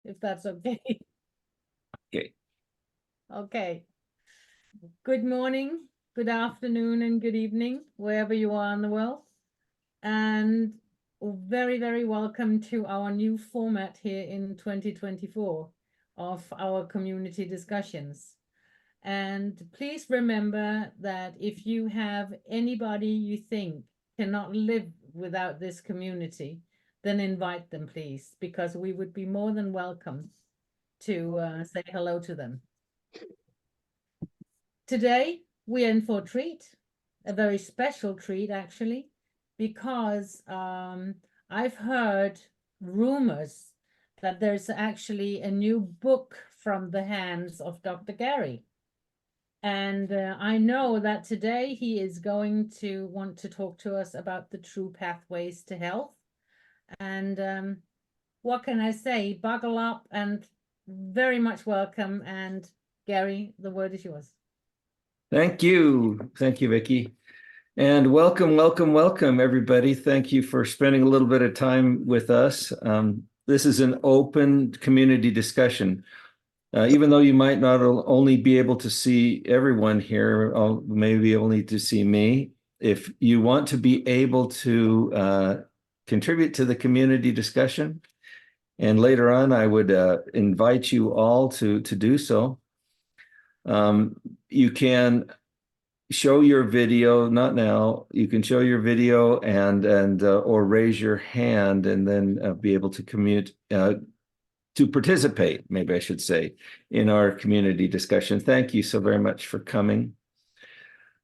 if that's okay. Okay. Okay. Good morning, good afternoon, and good evening, wherever you are in the world. And very, very welcome to our new format here in 2024 of our community discussions. And please remember that if you have anybody you think cannot live without this community, then invite them, please, because we would be more than welcome to say hello to them. Today, we're in for a treat, a very special treat, actually, because I've heard rumors that there's actually a new book from the hands of Dr. Gary. And I know that today he is going to want to talk to us about the true pathways to health. And what can I say? Buckle up and very much welcome. And Gary, the word is yours. Thank you. Thank you, Vicki. And welcome, welcome, welcome, everybody. Thank you for spending a little bit of time with us. This is an open community discussion. Even though you might not only be able to see everyone here, maybe only to see me, if you want to be able to contribute to the community discussion, and later on, I would invite you all to do so. You can show your video, not now, you can show your video and or raise your hand and then be able to to participate, maybe I should say, in our community discussion. Thank you so very much for coming.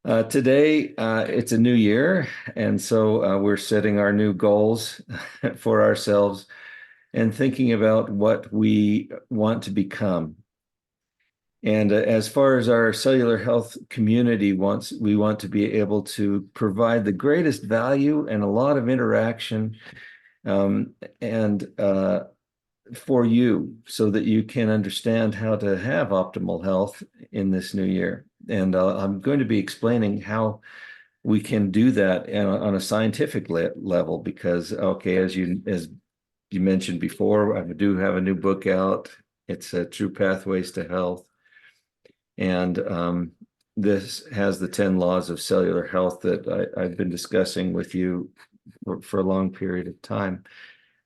Today, it's a new year, and so we're setting our new goals for ourselves and thinking about what we want to become. And as far as our cellular health community we want to be able to provide the greatest value and a lot of interaction for you so that you can understand how to have optimal health in this new year. And I'm going to be explaining how we can do that on a scientific level because, okay, as you mentioned before, I do have a new book out. It's True Pathways to Health. And this has the 10 laws of cellular health that I've been discussing with you for a long period of time.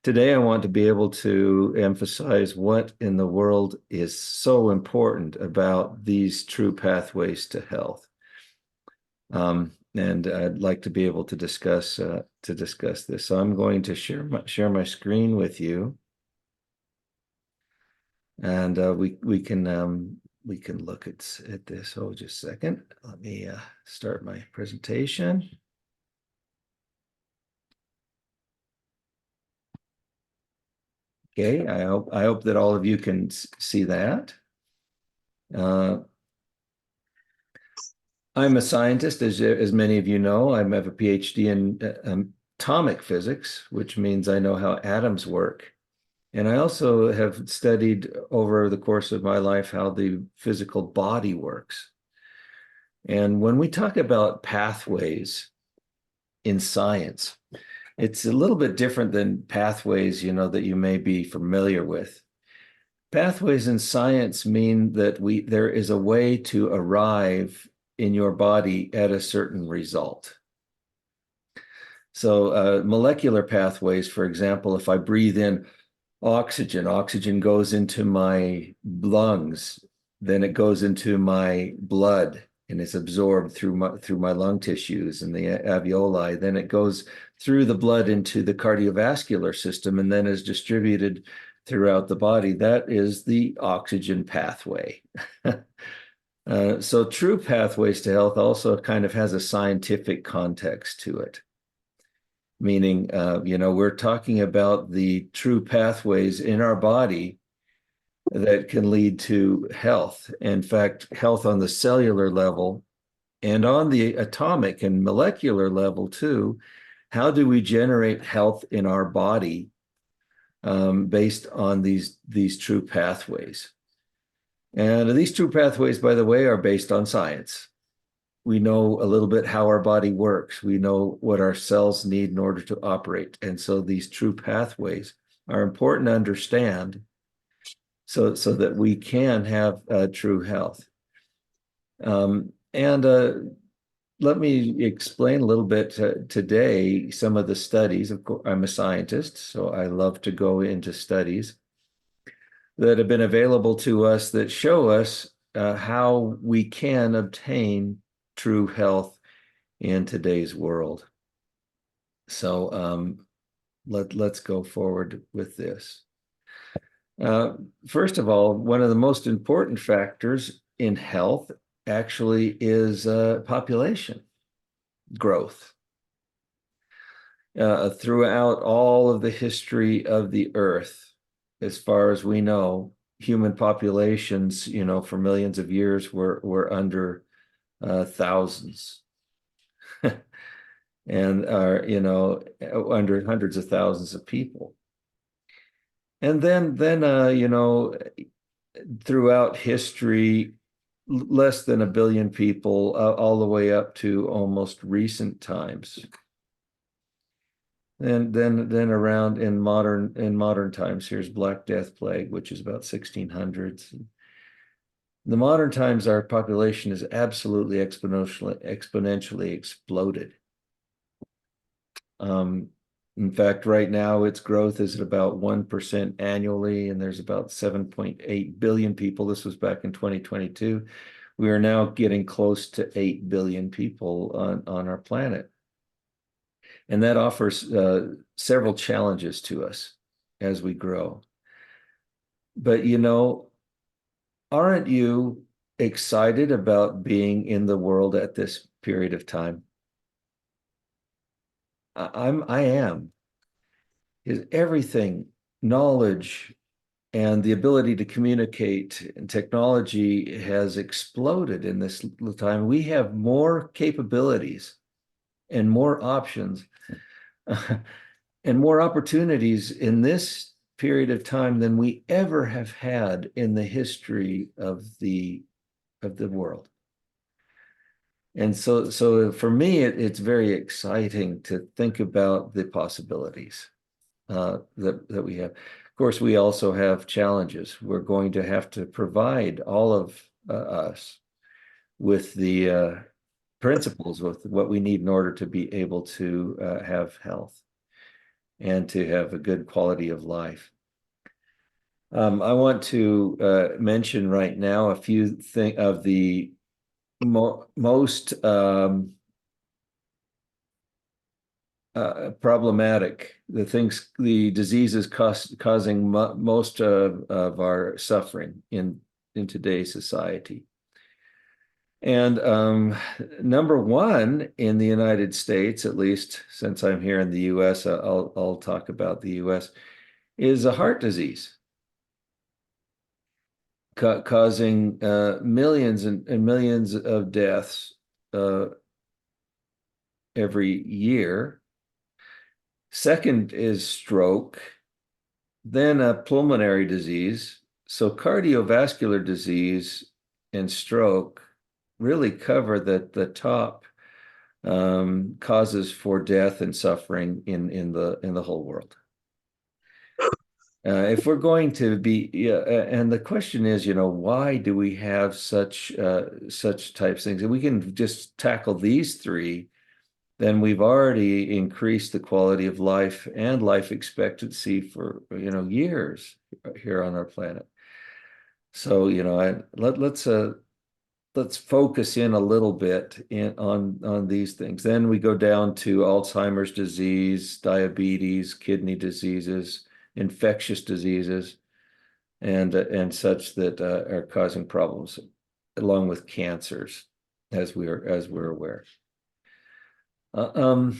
Today, I want to be able to emphasize what in the world is so important about these true pathways to health. And I'd like to be able to discuss this. So I'm going to share my screen with you, and we can look at this. Oh, just a second. Let me start my presentation. Okay, I hope that all of you can see that. I'm a scientist, as many of you know. I have a PhD in atomic physics, which means I know how atoms work. And I also have studied over the course of my life how the physical body works. And when we talk about pathways in science, it's a little bit different than pathways, that you may be familiar with. Pathways in science mean that there is a way to arrive in your body at a certain result. So molecular pathways, for example, if I breathe in oxygen goes into my lungs, then it goes into my blood and it's absorbed through my lung tissues and the alveoli. Then it goes through the blood into the cardiovascular system and then is distributed throughout the body. That is the oxygen pathway. So true pathways to health also kind of has a scientific context to it. Meaning, we're talking about the true pathways in our body that can lead to health. In fact, health on the cellular level and on the atomic and molecular level too. How do we generate health in our body based on these true pathways? And these true pathways, by the way, are based on science. We know a little bit how our body works. We know what our cells need in order to operate. And so these true pathways are important to understand so that we can have true health. Let me explain a little bit today some of the studies. Of course, I'm a scientist, so I love to go into studies that have been available to us that show us how we can obtain true health in today's world. So let's go forward with this. First of all, one of the most important factors in health actually is population growth. Throughout all of the history of the earth, as far as we know, human populations, for millions of years were under thousands and are, under hundreds of thousands of people. And then throughout history, less than 1 billion people, all the way up to almost recent times. And then around in modern times, here's Black Death Plague, which is about 1600s. The modern times, our population is absolutely exponentially exploded. In fact, right now, its growth is at about 1% annually, and there's about 7.8 billion people. This was back in 2022. We are now getting close to 8 billion people on our planet. And that offers several challenges to us as we grow. But, aren't you excited about being in the world at this period of time? I am. Is everything, knowledge and the ability to communicate and technology has exploded in this time. We have more capabilities and more options and more opportunities in this period of time than we ever have had in the history of the world. And so for me, it's very exciting to think about the possibilities that we have. Of course, we also have challenges. We're going to have to provide all of us with the principles, with what we need in order to be able to have health and to have a good quality of life. I want to mention right now a few of the most problematic, the diseases causing most of our suffering in today's society. And number one in the United States, at least since I'm here in the US, I'll talk about the US, is a heart disease causing millions and millions of deaths every year. Second is stroke, then a pulmonary disease. So cardiovascular disease and stroke really cover the top causes for death and suffering in the whole world. If we're going to be, and the question is, why do we have such types of things? If we can just tackle these three, then we've already increased the quality of life and life expectancy for years here on our planet. So let's focus in a little bit on these things. Then we go down to Alzheimer's disease, diabetes, kidney diseases, infectious diseases, and such that are causing problems, along with cancers, as we're aware. All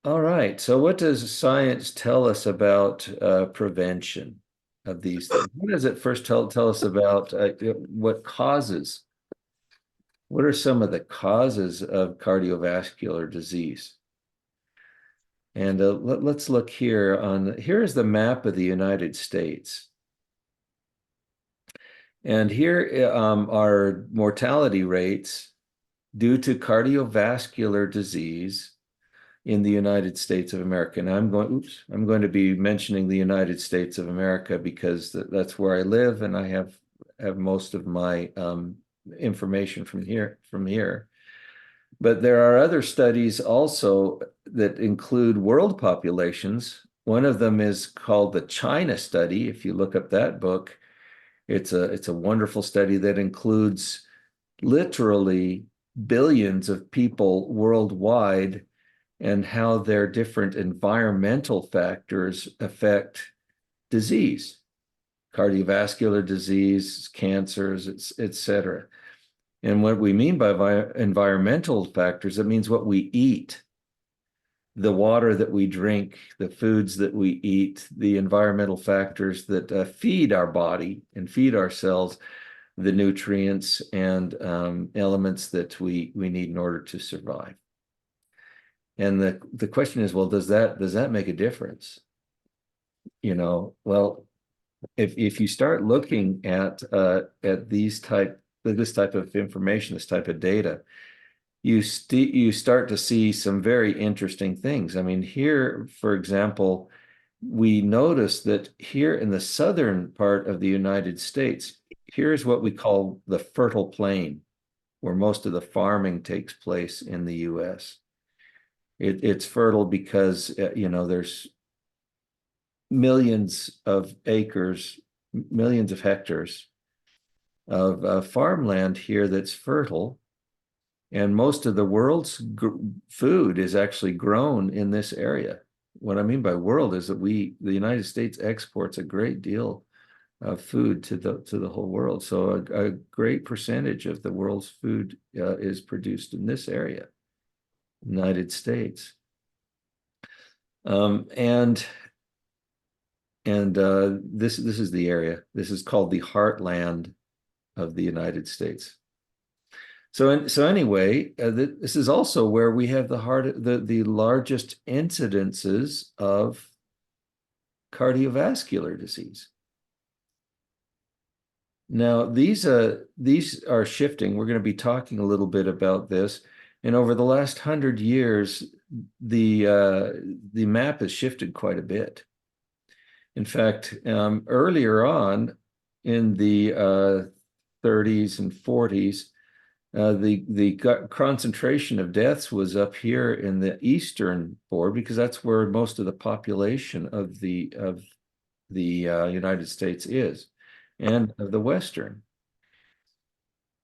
right. So what does science tell us about prevention of these things? What does it first tell us about what causes? What are some of the causes of cardiovascular disease? And let's look here here is the map of the United States. And here are mortality rates due to cardiovascular disease in the United States of America. And I'm going to be mentioning the United States of America because that's where I live, and I have most of my information from here. But there are other studies also that include world populations. One of them is called the China study. If you look up that book, it's a wonderful study that includes literally billions of people worldwide and how their different environmental factors affect disease, cardiovascular disease, cancers, etc. And what we mean by environmental factors, it means what we eat, the water that we drink, the foods that we eat, the environmental factors that feed our body and feed our cells, the nutrients and elements that we need in order to survive. And the question is, well, does that make a difference? Well, if you start looking at this type of information, this type of data, you start to see some very interesting things. I mean, here, for example, we notice that here in the southern part of the United States, here's what we call the fertile plain, where most of the farming takes place in the US. It's fertile because, there's millions of acres, millions of hectares of farmland here that's fertile. And most of the world's food is actually grown in this area. What I mean by world is that the United States exports a great deal of food to the whole world. So a great percentage of the world's food is produced in this area, United States. And this is the area. This is called the heartland of the United States. So anyway, this is also where we have the largest incidences of cardiovascular disease. Now, these are shifting. We're going to be talking a little bit about this. And over the last 100 years, the map has shifted quite a bit. In fact, earlier on in the 30s and 40s, the concentration of deaths was up here in the eastern border because that's where most of the population of the United States is, and of the western.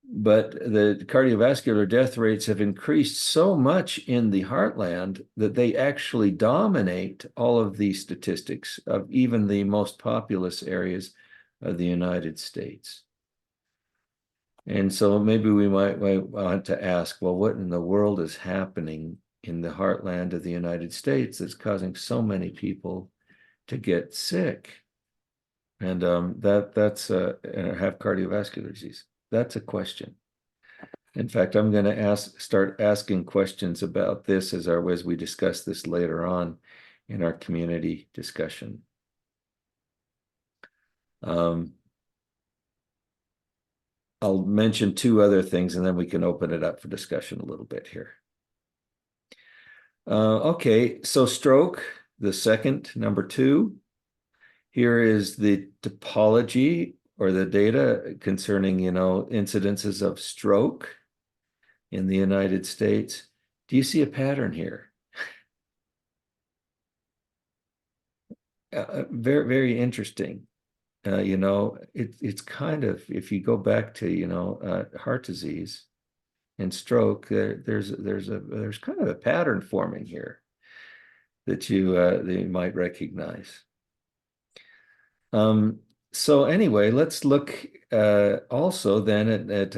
But the cardiovascular death rates have increased so much in the heartland that they actually dominate all of the statistics of even the most populous areas of the United States. And so maybe we might want to ask, well, what in the world is happening in the heartland of the United States that's causing so many people to get sick and that's have cardiovascular disease? That's a question. In fact, I'm going to start asking questions about this as we discuss this later on in our community discussion. I'll mention two other things and then we can open it up for discussion a little bit here. Okay, so stroke, the second, number 2. Here is the topology or the data concerning, incidences of stroke in the United States. Do you see a pattern here? Very, very interesting. It's kind of, if you go back to, heart disease and stroke, there's kind of a pattern forming here that you might recognize. So anyway, let's look also then at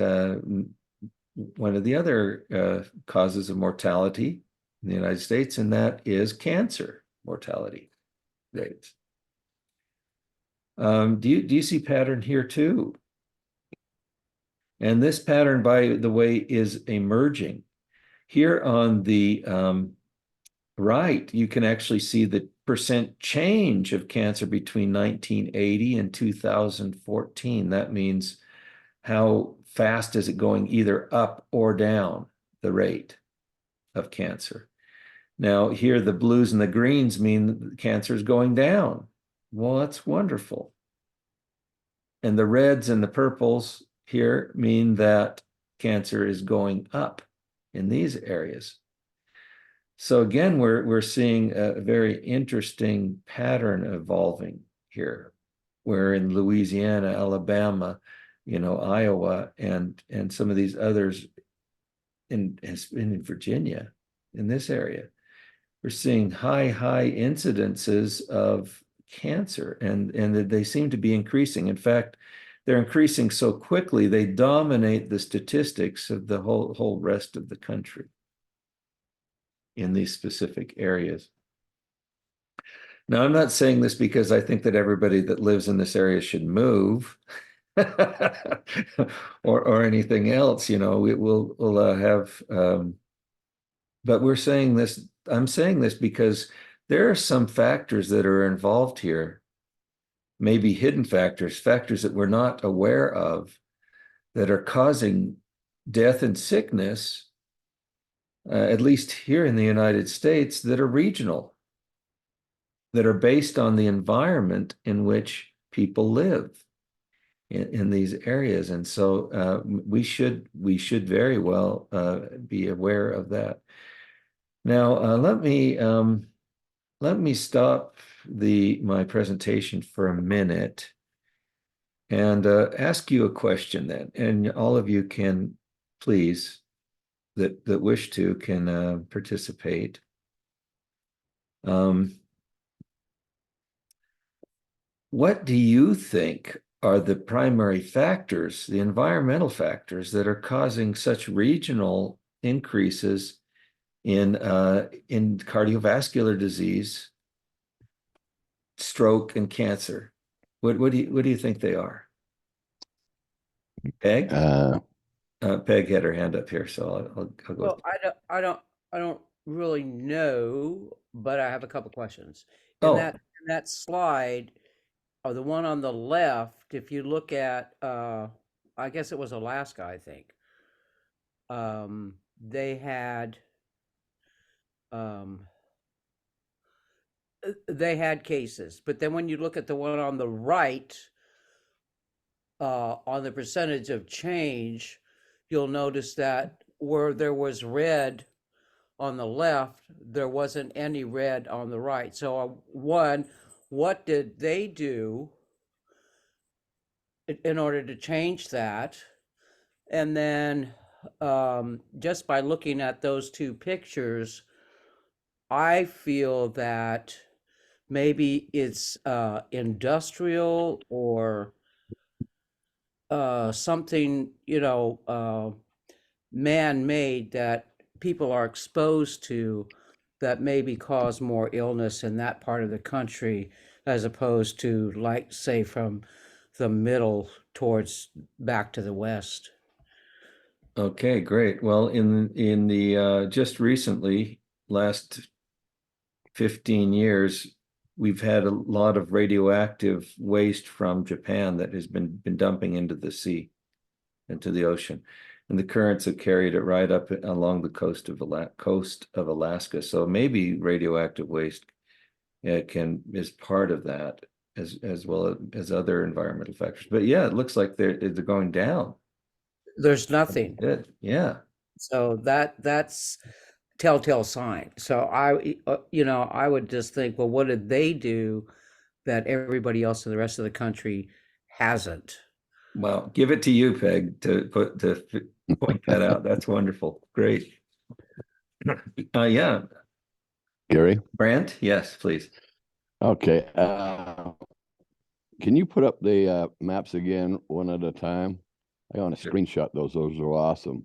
one of the other causes of mortality in the United States, and that is cancer mortality rates. Do you see pattern here too? And this pattern, by the way, is emerging. Here on the right, you can actually see the percent change of cancer between 1980 and 2014. That means how fast is it going either up or down, the rate of cancer. Now, here, the blues and the greens mean cancer is going down. Well, that's wonderful. And the reds and the purples here mean that cancer is going up in these areas. So again, we're seeing a very interesting pattern evolving here, where in Louisiana, Alabama, Iowa, and some of these others in Virginia, in this area, we're seeing high incidences of cancer, and they seem to be increasing. In fact, they're increasing so quickly they dominate the statistics of the whole rest of the country in these specific areas. Now, I'm not saying this because I think that everybody that lives in this area should move or anything else. We'll have, but we're saying this. I'm saying this because there are some factors that are involved here, maybe hidden factors that we're not aware of, that are causing death and sickness, at least here in the United States, that are regional, that are based on the environment in which people live in these areas. And so we should very well be aware of that. Now, let me stop my presentation for a minute and ask you a question then. And all of you can, please, that wish to, can participate. What do you think are the primary factors, the environmental factors, that are causing such regional increases in cardiovascular disease, stroke, and cancer? What do you think they are? Peg? Peg had her hand up here, so I'll go. Well, I don't really know, but I have a couple questions. Oh. In that slide, or the one on the left, if you look at, I guess it was Alaska, I think. They had cases, but then when you look at the one on the right, on the percentage of change, you'll notice that where there was red on the left, there wasn't any red on the right. So one, what did they do in order to change that? And then just by looking at those two pictures, I feel that maybe it's industrial or something, man-made that people are exposed to, that maybe cause more illness in that part of the country as opposed to, like, say, from the middle towards back to the west. Okay, great. Well, in the just recently, last 15 years, we've had a lot of radioactive waste from Japan that has been dumping into the sea, into the ocean. And the currents have carried it right up along the coast of Alaska. So maybe radioactive waste is part of that, as well as other environmental factors. But yeah, it looks like they're going down. There's nothing. Good. Yeah. So that's telltale sign. So I would just think, well, what did they do that everybody else in the rest of the country hasn't? Well, give it to you, Peg, to point that out. That's wonderful. Great. Yeah. Gary? Brant? Yes, please. Okay. Can you put up the maps again one at a time? I want to Sure. screenshot those. Those are awesome.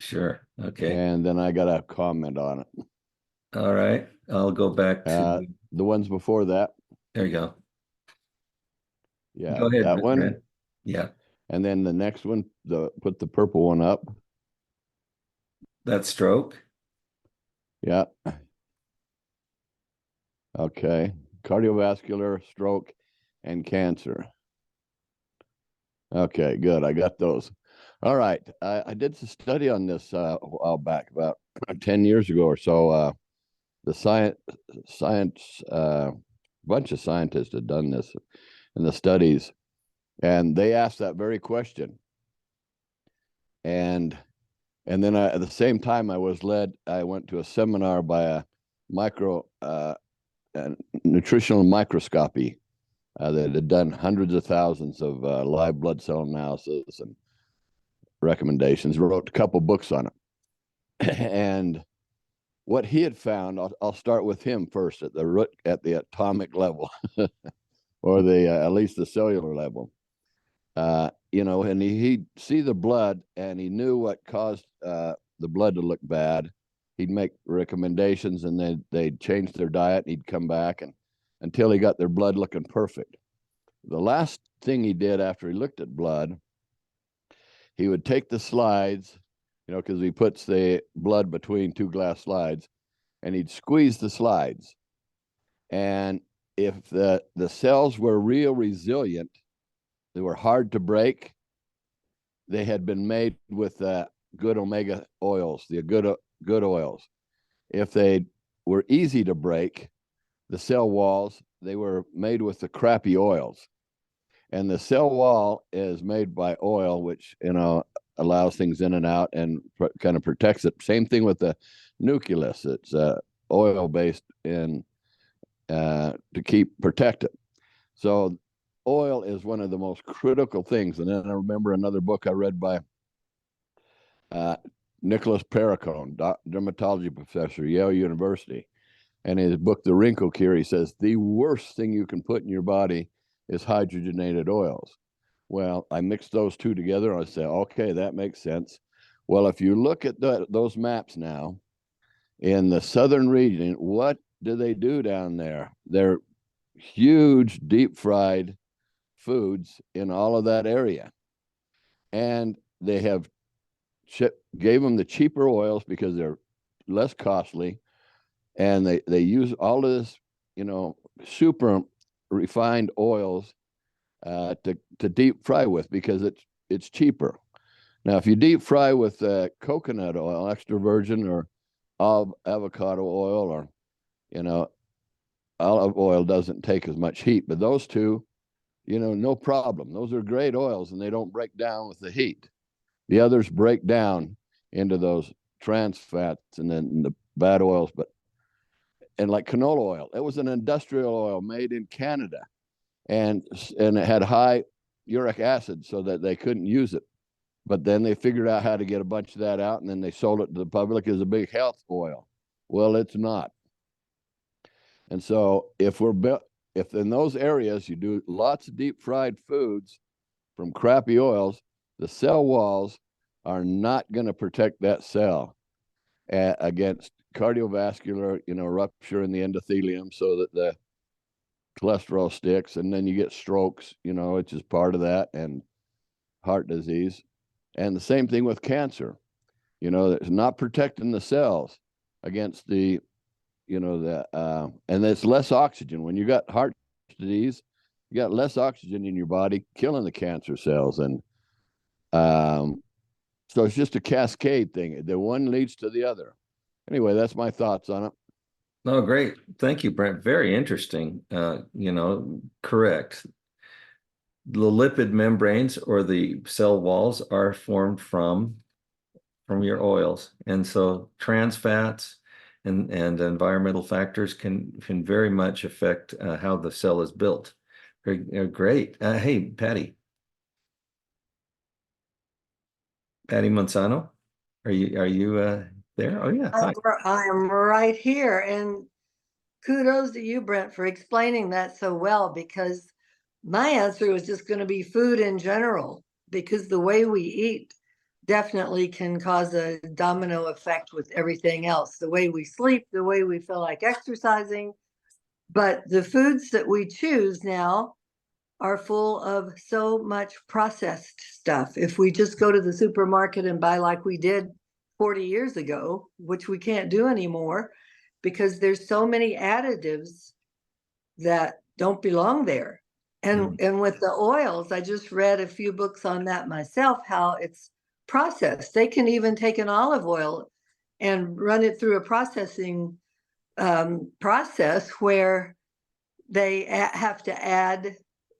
Sure. Okay. And then I got a comment on it. All right. I'll go back to the ones before that. there you go. Yeah, Go ahead, that one. Brant. Yeah. And then the next one, put the purple one up. That's stroke. Yeah. Okay. Cardiovascular, stroke, and cancer. Okay, good. I got those. All right. I did a study on this a while back, about 10 years ago or so. the science bunch of scientists had done this in the studies, and they asked that very question. And then at the same time, I went to a seminar by a nutritional microscopy that had done hundreds of thousands of live blood cell analysis and recommendations, wrote a couple books on it. And what he had found, I'll start with him first at the atomic level, or at least the cellular level. And he'd see the blood, and he knew what caused the blood to look bad. He'd make recommendations, and they'd change their diet, and he'd come back until he got their blood looking perfect. The last thing he did after he looked at blood, he would take the slides, because he puts the blood between two glass slides, and he'd squeeze the slides. And if the cells were real resilient, they were hard to break, they had been made with good omega oils, the good oils. If they were easy to break, the cell walls, they were made with the crappy oils. And the cell wall is made by oil, which, allows things in and out and kind of protects it. Same thing with the nucleus. It's oil-based to keep protected. So oil is one of the most critical things. And then I remember another book I read by Nicholas Perricone, dermatology professor, Yale University. And his book, The Wrinkle Cure, he says, the worst thing you can put in your body is hydrogenated oils. Well, I mixed those two together, and I said, okay, that makes sense. Well, if you look at those maps now, in the southern region, what do they do down there? They're huge deep fried foods in all of that area. And they have gave them the cheaper oils because they're less costly. And they use all of this, super refined oils to deep fry with, because it's cheaper. Now, if you deep fry with coconut oil, extra virgin, or avocado oil, or olive oil doesn't take as much heat, but those two, no problem. Those are great oils, and they don't break down with the heat. The others break down into those trans fats and then the bad oils. And like canola oil, it was an industrial oil made in Canada, and it had high uric acid, so that they couldn't use it. But then they figured out how to get a bunch of that out, and then they sold it to the public as a big health oil. Well, it's not. And so if in those areas you do lots of deep fried foods from crappy oils, the cell walls are not going to protect that cell against cardiovascular, rupture in the endothelium, so that the cholesterol sticks, and then you get strokes, which is part of that, and heart disease. And the same thing with cancer. It's not protecting the cells against the, and it's less oxygen. When you got heart disease, you got less oxygen in your body, killing the cancer cells. And so it's just a cascade thing. The one leads to the other. Anyway, that's my thoughts on it. No, great. Thank you, Brent. Very interesting. Correct. The lipid membranes, or the cell walls, are formed from your oils. And so trans fats and environmental factors can very much affect how the cell is built. Very great. Hey, Patty Monsanto, are you there? Oh yeah. Hi. I am right here, and kudos to you, Brent, for explaining that so well, because my answer was just going to be food in general, because the way we eat definitely can cause a domino effect with everything else. The way we sleep, the way we feel like exercising, but the foods that we choose now are full of so much processed stuff. If we just go to the supermarket and buy like we did 40 years ago, which we can't do anymore, because there's so many additives that don't belong there. And with the oils, I just read a few books on that myself, how it's processed. They can even take an olive oil and run it through a processing process where they have to add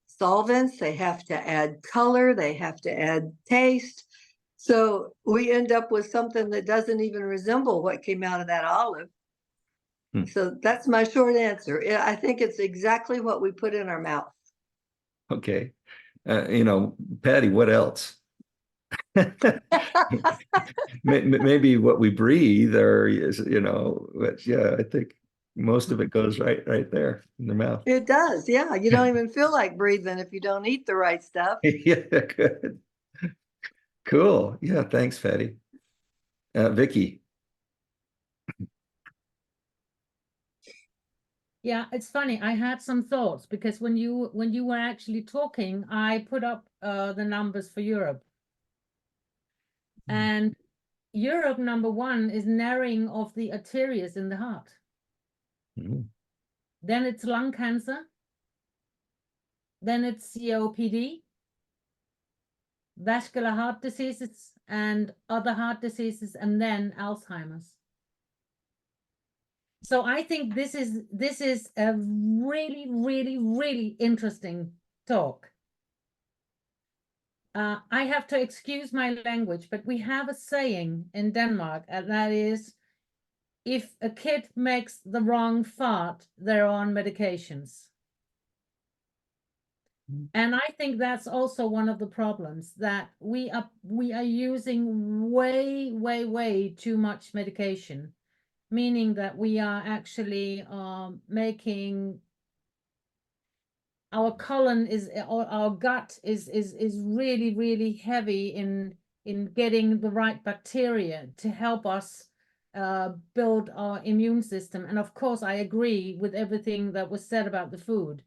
solvents, they have to add color, they have to add taste. So we end up with something that doesn't even resemble what came out of that olive. So that's my short answer. I think it's exactly what we put in our mouth. Okay. Patty, what else? Maybe what we breathe, or but yeah, I think most of it goes right there in the mouth. It does, yeah. You don't even feel like breathing if you don't eat the right stuff. Yeah, good. Cool. Yeah, thanks, Patty. Vicky. Yeah, it's funny. I had some thoughts because when you were actually talking, I put up the numbers for Europe. And Europe, number one, is narrowing of the arteries in the heart. Then it's lung cancer. Then it's COPD, vascular heart diseases, and other heart diseases, and then Alzheimer's. So I think this is a really, really, really interesting talk. I have to excuse my language, but we have a saying in Denmark, and that is, if a kid makes the wrong fart, they're on medications. And I think that's also one of the problems, that we are using way too much medication, meaning that we are actually making our colon or our gut is really heavy in getting the right bacteria to help us build our immune system. And of course, I agree with everything that was said about the food.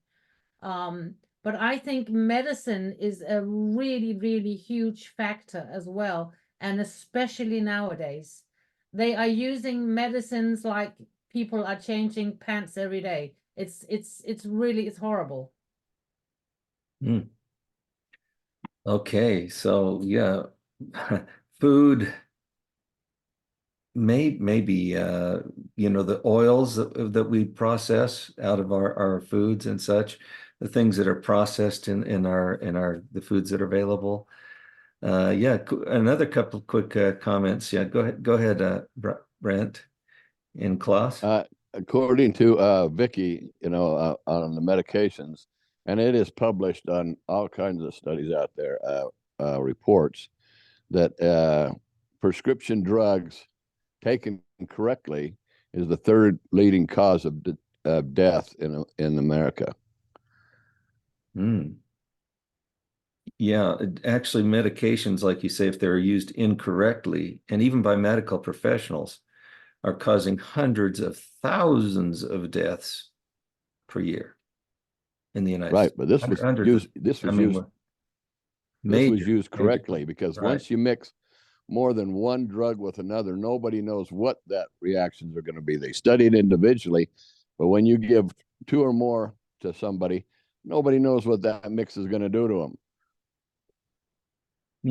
But I think medicine is a really huge factor as well, and especially nowadays. They are using medicines like people are changing pants every day. It's horrible. Okay, so yeah, food, maybe the oils that we process out of our foods and such, the things that are processed in the foods that are available. Yeah, another couple of quick comments. Yeah, go ahead, Brent in class. According to Vicky, on the medications, and it is published on all kinds of studies out there, reports that prescription drugs taken correctly is the third leading cause of death in America. Yeah, actually, medications, like you say, if they're used incorrectly, and even by medical professionals, are causing hundreds of thousands of deaths per year in the United States. Right, but this was used correctly, because once you mix more than one drug with another, nobody knows what that reactions are going to be. They study it individually, but when you give two or more to somebody, nobody knows what that mix is going to do to them.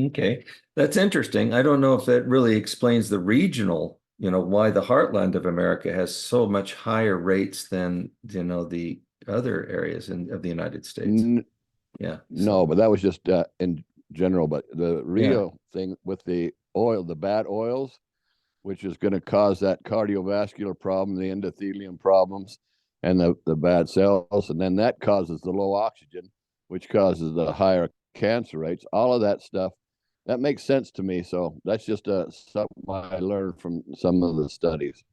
Okay, that's interesting. I don't know if that really explains the regional, why the heartland of America has so much higher rates than, the other areas of the United States. Yeah. No, but that was just in general. But the real thing with the bad oils, which is going to cause that cardiovascular problem, the endothelium problems, and the bad cells, and then that causes the low oxygen, which causes the higher cancer rates. All of that stuff, that makes sense to me. So that's just something I learned from some of the studies.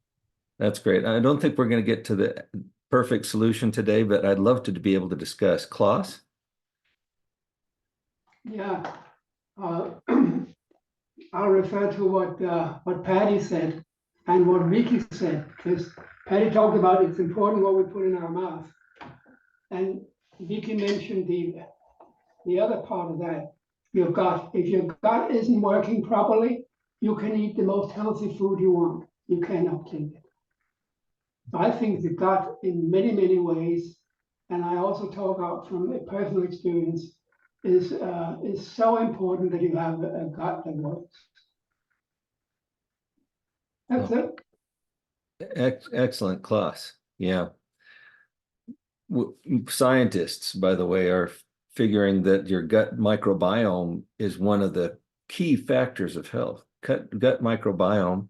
That's great. I don't think we're going to get to the perfect solution today, but I'd love to be able to discuss. Klaus? Yeah, I'll refer to what Patty said and what Vicky said, because Patty talked about it's important what we put in our mouth, and Vicky mentioned the other part of that. Your gut. If your gut isn't working properly, you can eat the most healthy food you want. You cannot clean it. I think the gut, in many ways, and I also talk out from a personal experience, is so important that you have a gut that works. That's it. Excellent class. Yeah. Scientists, by the way, are figuring that your gut microbiome is one of the key factors of health. Gut microbiome.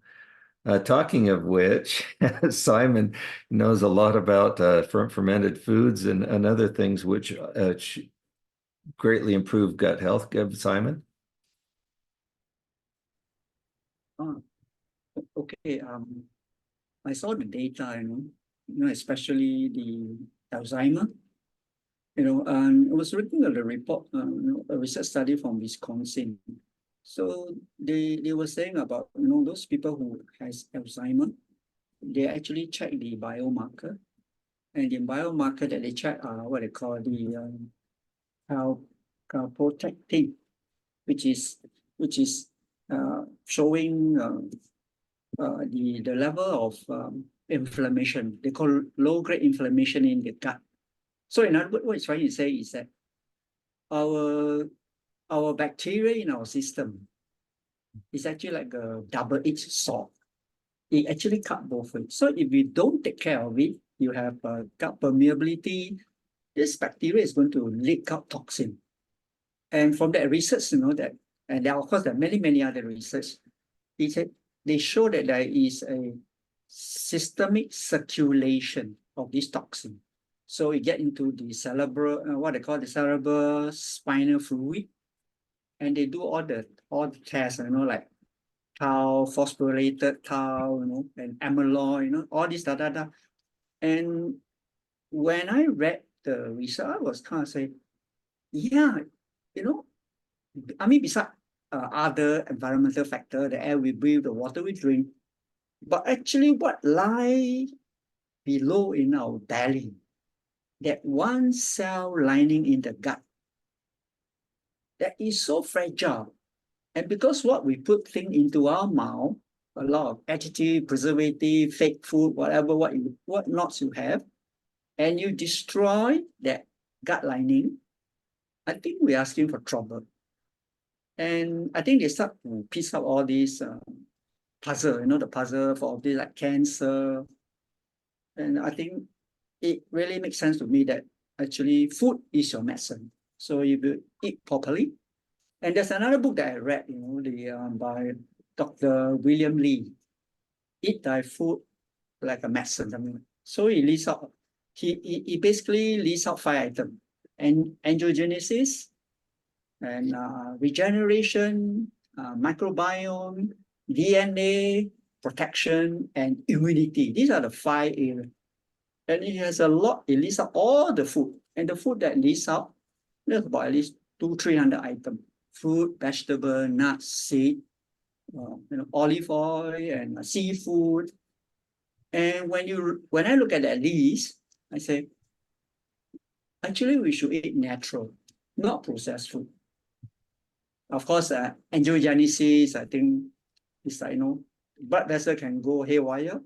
Talking of which, Simon knows a lot about fermented foods and other things which greatly improve gut health. Simon? Okay. I saw the data, especially the Alzheimer, and I was reading the report, a research study from Wisconsin. So they were saying about, those people who has Alzheimer, they actually check the biomarker, and the biomarker that they check are what they call the protecting, which is showing the level of inflammation. They call low-grade inflammation in the gut. So in other words, what it's trying to say is that our bacteria in our system is actually like a double-edged sword. It actually cut both ways. So if we don't take care of it, you have gut permeability, this bacteria is going to leak out toxin. And from that research, that, and there, of course, there are many other research, they show that there is a systemic circulation of this toxin. So you get into the cerebral, what they call the cerebral spinal fluid, and they do all the tests, like tau, phosphorylated tau, and amyloid, all this And when I read the research, I was kind of saying, yeah, I mean, besides other environmental factors, the air we breathe, the water we drink, but actually what lies below in our belly, that one cell lining in the gut, that is so fragile. And because what we put things into our mouth, a lot of additive, preservative, fake food, whatever, what not you have, and you destroy that gut lining, I think we're asking for trouble. And I think they start to piece up all these puzzle, the puzzle for all this like cancer. And I think it really makes sense to me that actually food is your medicine. So if you eat properly. And there's another book that I read, by Dr. William Lee, Eat Thy Food Like a Medicine. So he lists out, he basically lists out 5 items. And angiogenesis, and regeneration, microbiome, DNA, protection, and immunity. These are the 5 areas. And it has a lot, it lists out all the food. And the food that lists out, there's about at least 200-300 items. Fruit, vegetable, nuts, seed, olive oil, and seafood. And when I look at that list, I say, actually, we should eat natural, not processed food. Of course, angiogenesis, I think, is like, blood vessel can go haywire,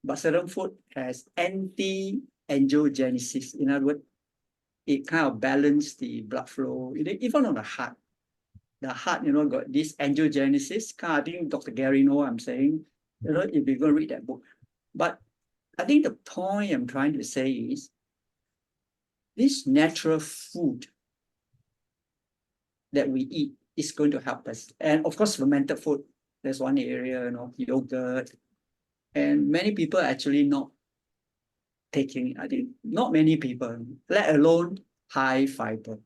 but certain food has anti-angiogenesis. In other words, it kind of balances the blood flow, even on the heart. The heart, got this angiogenesis. I think Dr. Gary knows what I'm saying, if you're going to read that book. But I think the point I'm trying to say is, this natural food that we eat is going to help us. And of course, fermented food, there's one area, yogurt. And many people are actually not taking, I think, not many people, let alone high fiber.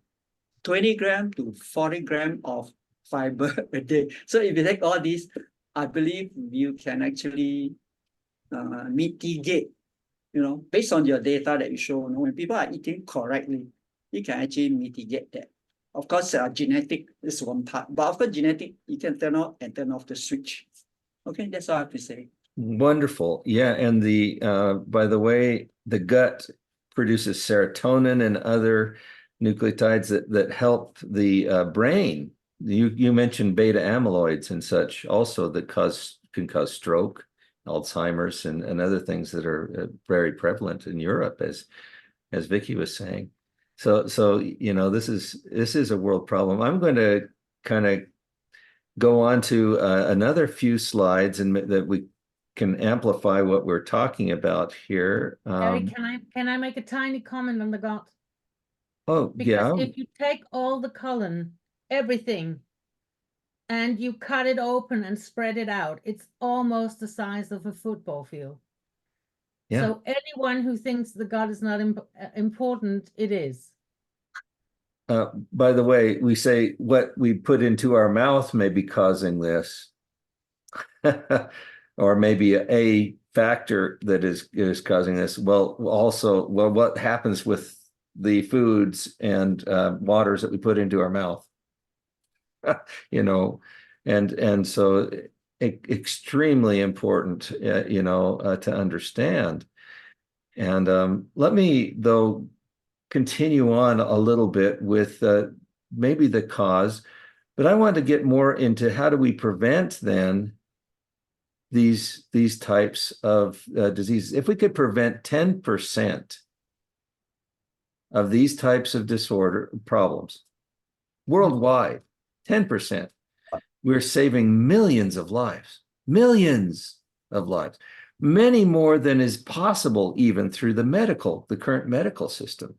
20 grams to 40 grams of fiber a day. So if you take all these, I believe you can actually mitigate, based on your data that you show, when people are eating correctly, you can actually mitigate that. Of course, genetic is one part, but of course, genetic, you can turn on and turn off the switch. Okay, that's all I have to say. Wonderful. Yeah, and by the way, the gut produces serotonin and other nucleotides that help the brain. You mentioned beta amyloids and such also that can cause stroke, Alzheimer's, and other things that are very prevalent in Europe, as Vicky was saying. So this is a world problem. I'm going to kind of go on to another few slides and that we can amplify what we're talking about here. Gary, can I make a tiny comment on the gut? Oh, Because yeah. if you take all the colon, everything, and you cut it open and spread it out, it's almost the size of a football field. Yeah. So anyone who thinks the gut is not important, it is. By the way, we say what we put into our mouth may be causing this, or maybe a factor that is causing this. Well, also, well, what happens with the foods and waters that we put into our mouth? You know, and so extremely important, to understand. And let me, though, continue on a little bit with maybe the cause, but I want to get more into how do we prevent then these types of diseases. If we could prevent 10% of these types of disorder problems worldwide, 10%, we're saving millions of lives, many more than is possible even through the current medical system.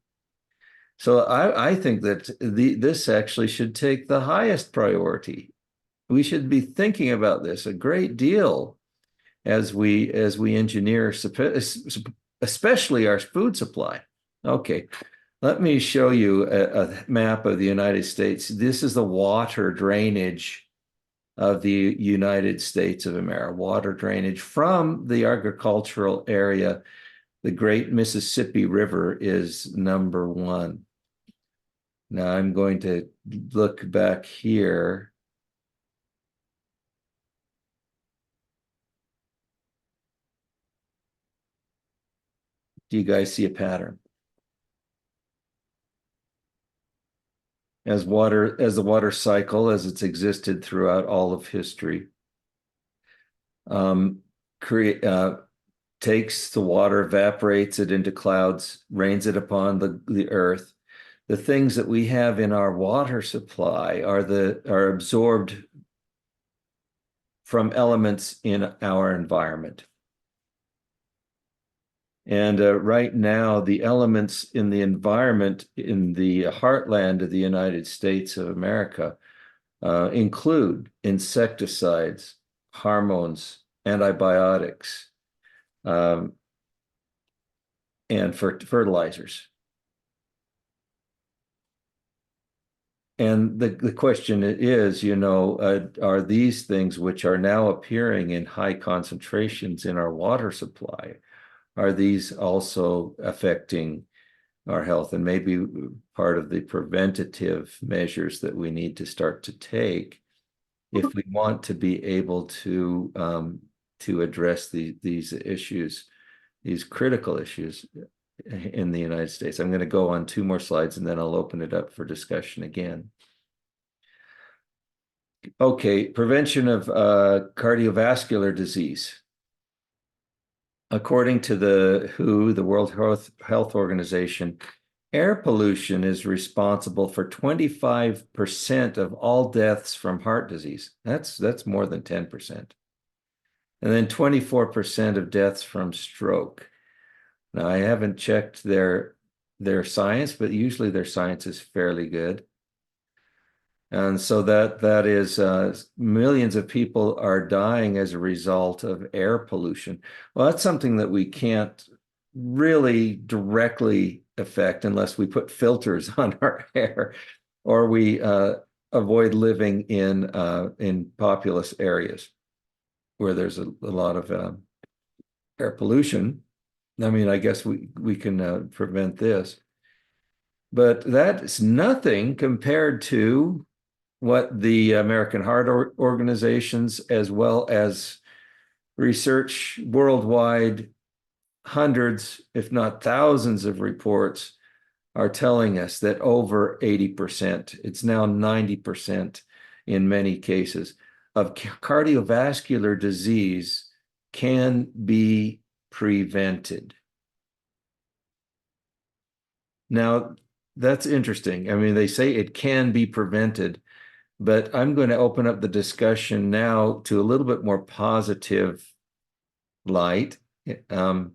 So I think that this actually should take the highest priority. We should be thinking about this a great deal as we engineer, especially our food supply. Okay, let me show you a map of the United States. This is the water drainage of the United States of America, water drainage from the agricultural area. The Great Mississippi River is number one. Now I'm going to look back here. Do you guys see a pattern? As the water cycle, as it's existed throughout all of history, takes the water, evaporates it into clouds, rains it upon the earth. The things that we have in our water supply are absorbed from elements in our environment. And right now, the elements in the environment in the heartland of the United States of America include insecticides, hormones, antibiotics, and fertilizers. And the question is, are these things which are now appearing in high concentrations in our water supply, are these also affecting our health? And maybe part of the preventative measures that we need to start to take if we want to be able to address these issues, these critical issues in the United States. I'm going to go on 2 more slides and then I'll open it up for discussion again. Okay, prevention of cardiovascular disease. According to the WHO, the World Health Organization, air pollution is responsible for 25% of all deaths from heart disease. That's more than 10%. And then 24% of deaths from stroke. Now, I haven't checked their science, but usually their science is fairly good. And so that is millions of people are dying as a result of air pollution. Well, that's something that we can't really directly affect unless we put filters on our air, or we avoid living in populous areas where there's a lot of air pollution. I mean, I guess we can prevent this, but that's nothing compared to what the American Heart Organizations, as well as research worldwide, hundreds, if not thousands of reports are telling us that over 80%, it's now 90% in many cases, of cardiovascular disease can be prevented. Now, that's interesting. I mean, they say it can be prevented, but I'm going to open up the discussion now to a little bit more positive light, how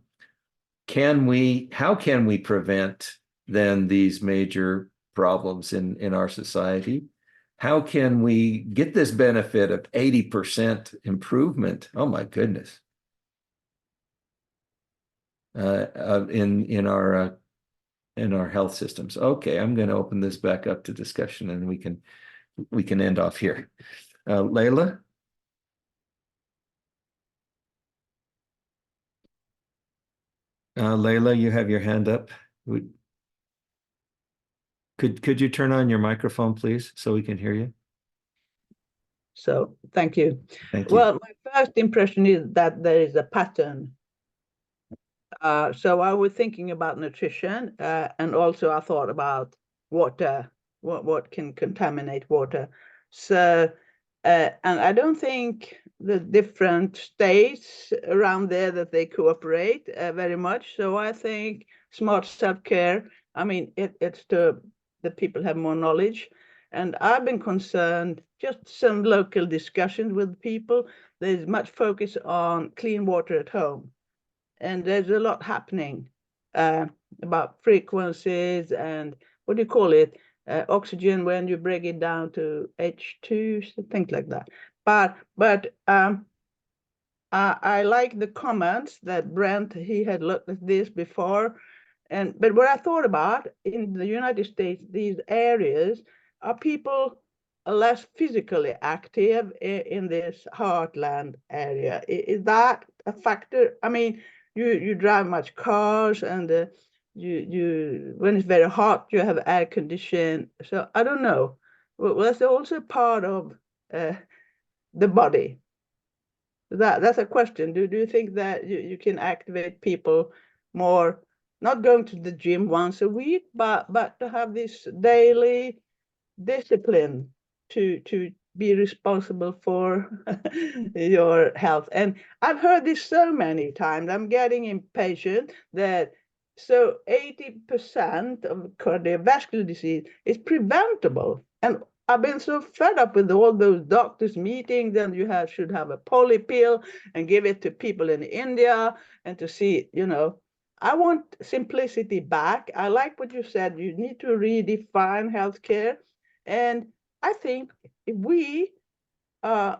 can we prevent then these major problems in our society? How can we get this benefit of 80% improvement? Oh my goodness. In our health systems. Okay, I'm going to open this back up to discussion, and we can end off here. Layla? Layla, you have your hand up. Could you turn on your microphone, please, so we can hear you? So thank you. Thank you. Well, my first impression is that there is a pattern. So I was thinking about nutrition, and also I thought about water, what can contaminate water. So, and I don't think the different states around there that they cooperate very much. So I think smart self-care, I mean, it's to the people have more knowledge. And I've been concerned, just some local discussions with people, there's much focus on clean water at home. And there's a lot happening about frequencies and what do you call it? Oxygen when you break it down to H2, things like that. But I like the comments that Brent, he had looked at this before. But what I thought about in the United States, these areas are people less physically active in this heartland area. Is that a factor? I mean, you drive much cars, and you when it's very hot, you have air condition. So I don't know. Well, that's also part of the body. That's a question. Do you think that you can activate people more, not going to the gym once a week, but to have this daily discipline to be responsible for your health? And I've heard this so many times, I'm getting impatient that so 80% of cardiovascular disease is preventable. And I've been so fed up with all those doctors' meetings, and you should have a poly pill and give it to people in India, and to see, I want simplicity back. I like what you said. You need to redefine healthcare. And I think if we, as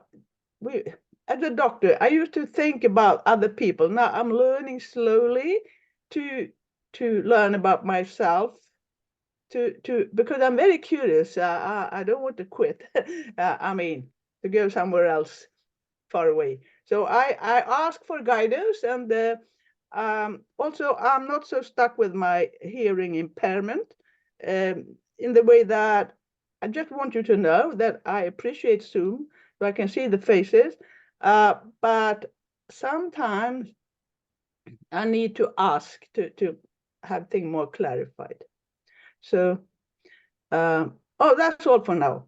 a doctor, I used to think about other people. Now I'm learning slowly to learn about myself, because I'm very curious. I don't want to quit. I mean, to go somewhere else far away. So I ask for guidance, and also I'm not so stuck with my hearing impairment, in the way that I just want you to know that I appreciate Zoom, so I can see the faces, but sometimes I need to ask to have things more clarified. So, that's all for now.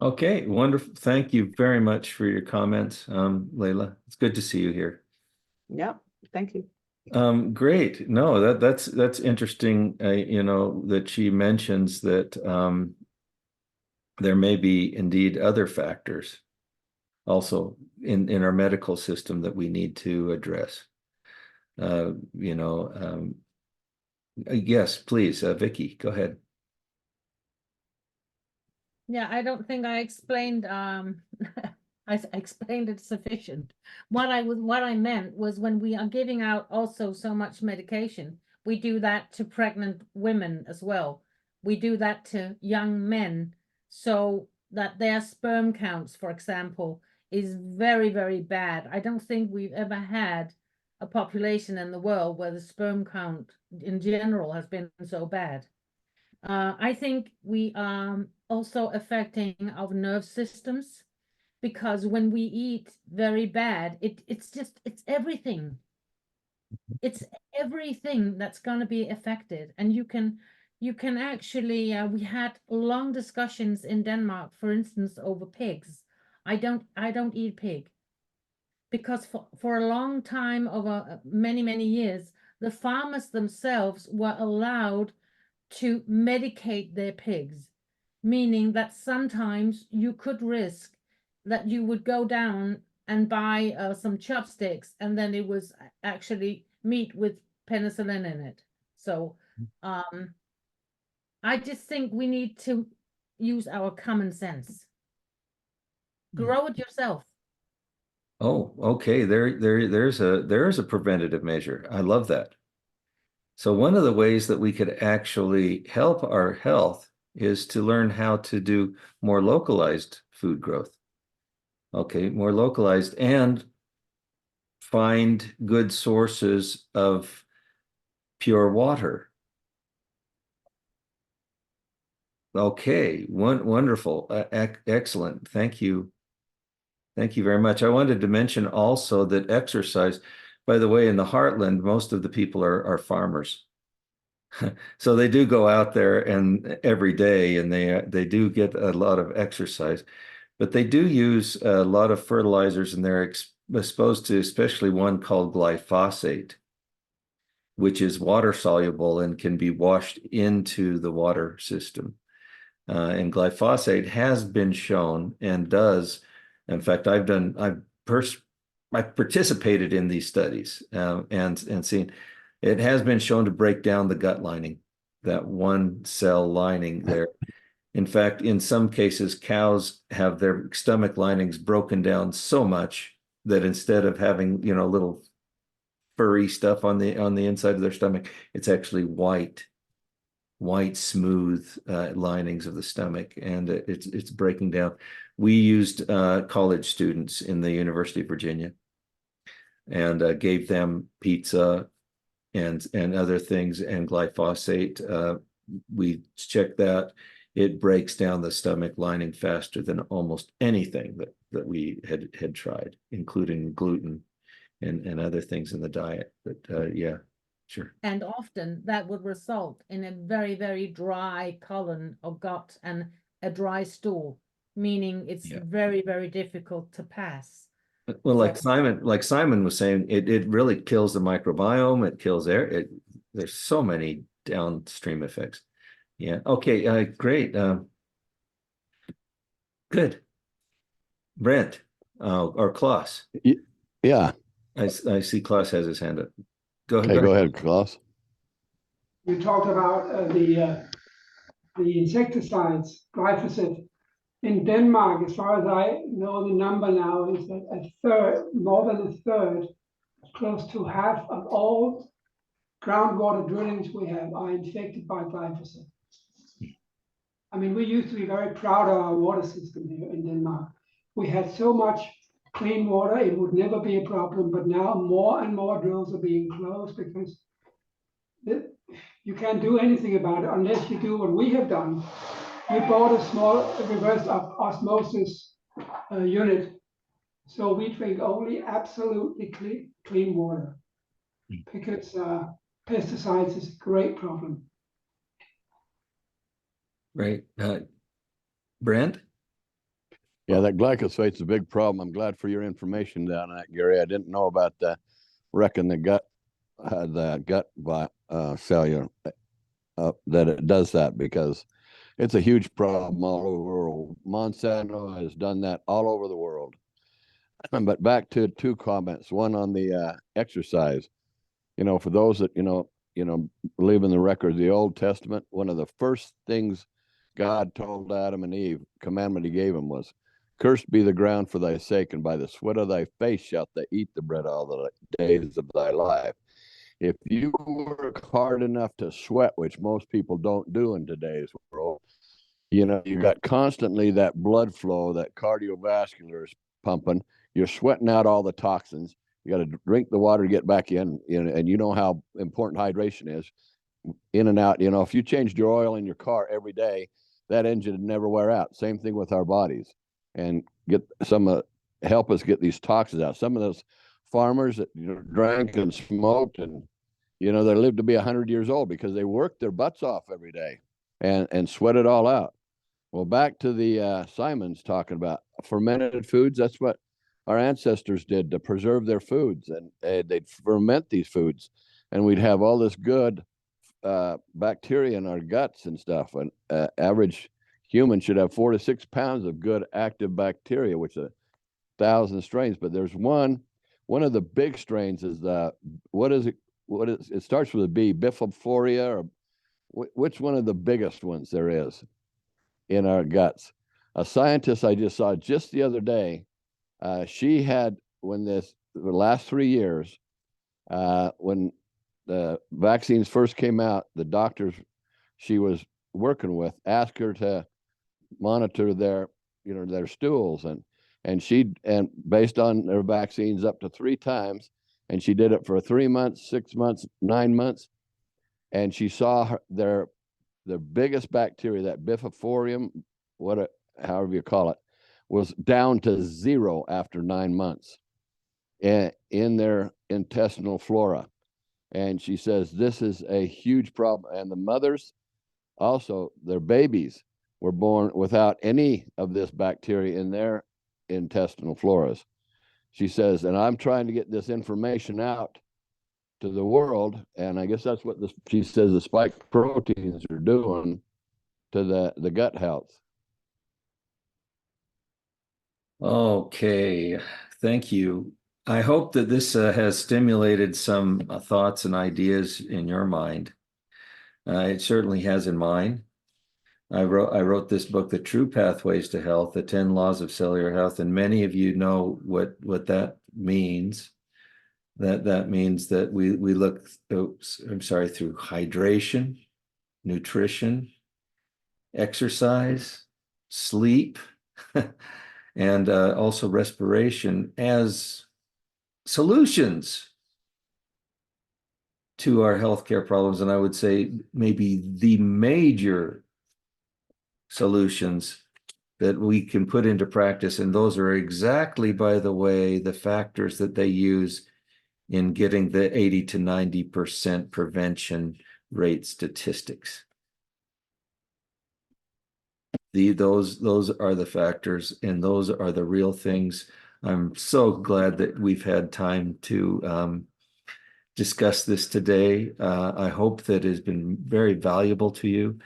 Okay, wonderful. Thank you very much for your comments, Layla. It's good to see you here. Yeah, thank you. Great. No, that's interesting. That she mentions that there may be indeed other factors also in our medical system that we need to address. Yes, please, Vicky, go ahead. Yeah, I don't think I explained I explained it sufficient. What I meant was, when we are giving out also so much medication, we do that to pregnant women as well. We do that to young men, so that their sperm counts, for example, is very, very bad. I don't think we've ever had a population in the world where the sperm count in general has been so bad. I think we are also affecting our nerve systems, because when we eat very bad, it's everything. It's everything that's going to be affected. And you can actually, we had long discussions in Denmark, for instance, over pigs. I don't eat pig, because for a long time, over many years, the farmers themselves were allowed to medicate their pigs, meaning that sometimes you could risk that you would go down and buy some chopsticks, and then it was actually meat with penicillin in it. So I just think we need to use our common sense. Grow it yourself. Oh, okay. There's a preventative measure. I love that. So one of the ways that we could actually help our health is to learn how to do more localized food growth. Okay, more localized, and find good sources of pure water. Okay, wonderful. Excellent. Thank you. Thank you very much. I wanted to mention also that exercise, by the way, in the heartland, most of the people are farmers. So they do go out there and every day, and they do get a lot of exercise, but they do use a lot of fertilizers, and they're exposed to especially one called glyphosate, which is water soluble and can be washed into the water system. And glyphosate has been shown and does. In fact, I've participated in these studies and seen it has been shown to break down the gut lining, that one cell lining there. In fact, in some cases, cows have their stomach linings broken down so much that instead of having, little furry stuff on the inside of their stomach, it's actually white, smooth linings of the stomach, and it's breaking down. We used college students in the University of Virginia, and gave them pizza and other things, and glyphosate. We checked that it breaks down the stomach lining faster than almost anything that we had tried, including gluten and other things in the diet. But yeah, sure. And often that would result in a very, very dry colon or gut and a dry stool, meaning it's very, very difficult to pass. Well, like Simon was saying, it really kills the microbiome. It kills air. There's so many downstream effects. Yeah. Okay. Great. Good. Brent, or Klaus. Yeah. I see Klaus has his hand up. Go ahead. Okay, go ahead, Klaus. You talked about the insecticides, glyphosate. In Denmark, as far as I know, the number now is that more than a third, close to half of all groundwater drillings we have are infected by glyphosate. I mean, we used to be very proud of our water system here in Denmark. We had so much clean water, it would never be a problem, but now more and more drills are being closed because you can't do anything about it unless you do what we have done. We bought a small reverse osmosis unit, so we drink only absolutely clean water, because pesticides is a great problem. Right. Brent? Yeah, that glyphosate's a big problem. I'm glad for your information down on that, Gary. I didn't know about wrecking the gut cellular that it does that, because it's a huge problem all over the world. Monsanto has done that all over the world. But back to two comments. One on the exercise. For those that believe in the record of the Old Testament, one of the first things God told Adam and Eve, commandment he gave them, was, "Cursed be the ground for thy sake, and by the sweat of thy face shalt thou eat the bread all the days of thy life." If you work hard enough to sweat, which most people don't do in today's world, you got constantly that blood flow, that cardiovascular is pumping. You're sweating out all the toxins. You got to drink the water to get back in, and you know how important hydration is. In and out, if you changed your oil in your car every day, that engine would never wear out. Same thing with our bodies. And help us get these toxins out. Some of those farmers that drank and smoked, and they lived to be 100 years old because they worked their butts off every day and sweat it all out. Well, back to the Simon's talking about fermented foods. That's what our ancestors did to preserve their foods, and they'd ferment these foods, and we'd have all this good bacteria in our guts and stuff. And average human should have 4 to 6 pounds of good active bacteria, which thousand strains, but there's one of the big strains is it starts with a B, bifidophoria, or which one of the biggest ones there is in our guts. A scientist I just saw just the other day, she had, the last 3 years, when the vaccines first came out, the doctors she was working with asked her to monitor their stools, and based on their vaccines up to 3 times, and she did it for 3 months, 6 months, 9 months, and she saw the biggest bacteria, that bifidophoria, however you call it, was down to 0 after 9 months in their intestinal flora. And she says this is a huge problem. And the mothers also, their babies were born without any of this bacteria in their intestinal floras. She says, and I'm trying to get this information out to the world, and I guess that's what she says the spike proteins are doing to the gut health. Okay, thank you. I hope that this has stimulated some thoughts and ideas in your mind. It certainly has in mine. I wrote this book, The True Pathways to Health, the 10 Laws of Cellular Health, and many of you know what that means. That means that we look, through hydration, nutrition, exercise, sleep, and also respiration as solutions to our healthcare problems. And I would say maybe the major solutions that we can put into practice. And those are exactly, by the way, the factors that they use in getting the 80 to 90% prevention rate statistics. Those are the factors, and those are the real things. I'm so glad that we've had time to discuss this today. I hope that it has been very valuable to you.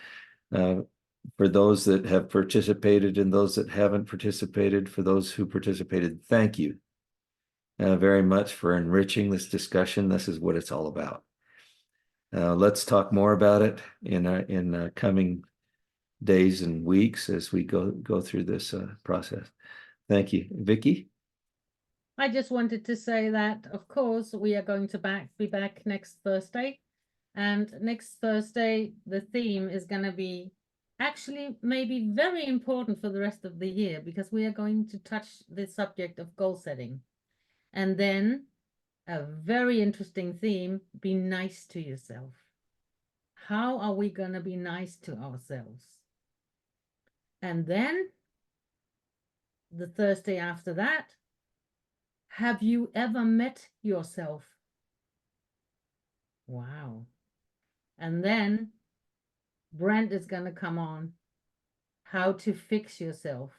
For those that have participated and those that haven't participated, for those who participated, thank you very much for enriching this discussion. This is what it's all about. Let's talk more about it in coming days and weeks as we go through this process. Thank you. Vicky? I just wanted to say that, of course, we are going to be back next Thursday. And next Thursday, the theme is going to be actually maybe very important for the rest of the year, because we are going to touch the subject of goal setting. And then a very interesting theme, be nice to yourself. How are we going to be nice to ourselves? And then the Thursday after that, have you ever met yourself? Wow. And then Brent is going to come on how to fix yourself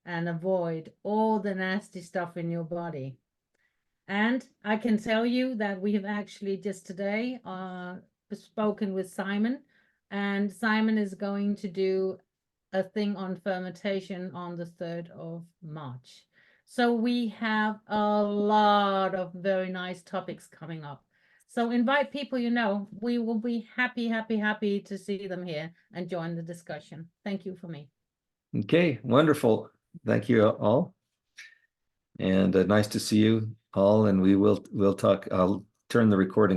and avoid all the nasty stuff in your body. And I can tell you that we have actually just today spoken with Simon, and Simon is going to do a thing on fermentation on the 3rd of March. So we have a lot of very nice topics coming up. So invite people you know. We will be happy to see them here and join the discussion. Thank you for me. Okay, wonderful. Thank you all. And nice to see you all. And we'll talk. I'll turn the recording